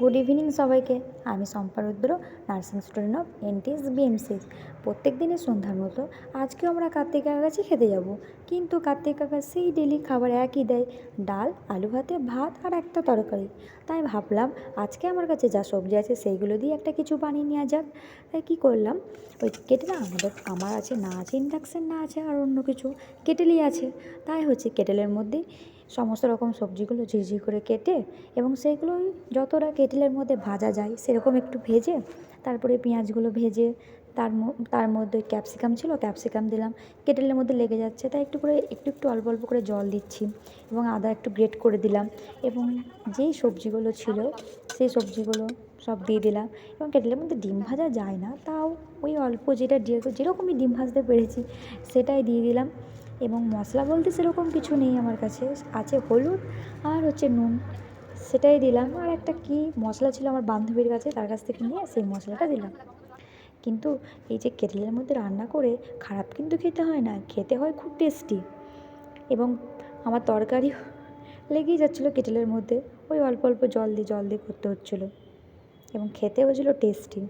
Good evening সবাইকে। আমি Shampa Rudra, nursing student of NTS BMC. প্রত্যেক দিনের সন্ধ্যার মতো আজকেও আমরা কার্তিক কাকার কাছে খেতে যাব, কিন্তু কার্তিক কাকা সেই ডেলি খাবার একই দেয়, ডাল, আলু ভাতে, ভাত আর একটা তরকারি। তাই ভাবলাম আজকে আমার কাছে যা সবজি আছে সেইগুলো দিয়ে একটা কিছু বানিয়ে নেওয়া যাক। তাই কী করলাম, ওই কেটে না আমার আছে না আছে ইন্ডাকশান, না আছে আর অন্য কিছু, কেটেলই আছে। তাই হচ্ছে কেটেলের মধ্যেই সমস্ত রকম সবজিগুলো ঝিরিঝিরি করে কেটে এবং সেইগুলো যতটা কেটেলের মধ্যে ভাজা যায় সেরকম একটু ভেজে, তারপরে পেঁয়াজগুলো ভেজে তার মধ্যে ক্যাপসিকাম ছিল, ক্যাপসিকাম দিলাম। কেটেলের মধ্যে লেগে যাচ্ছে তাই একটু করে একটু অল্প অল্প করে জল দিচ্ছি এবং আদা একটু গ্রেট করে দিলাম এবং যেই সবজিগুলো ছিল সেই সবজিগুলো সব দিয়ে দিলাম। এবং কেটেলের মধ্যে ডিম ভাজা যায় না, তাও ওই অল্প যেটা যেরকমই ডিম ভাজতে পেরেছি সেটাই দিয়ে দিলাম। এবং মশলা বলতে সেরকম কিছু নেই আমার কাছে, আছে হলুদ আর হচ্ছে নুন, সেটাই দিলাম। আর একটা কী মশলা ছিল আমার বান্ধবীর কাছে, তার কাছ থেকে নিয়ে সেই মশলাটা দিলাম। কিন্তু এই যে কেটেলের মধ্যে রান্না করে খারাপ কিন্তু খেতে হয় না, খেতে হয় খুব টেস্টি। এবং আমার তরকারি লেগেই যাচ্ছিলো কেটেলের মধ্যে, ওই অল্প অল্প জল দিয়ে করতে হচ্ছিলো এবং খেতে হয়েছিলো টেস্টি।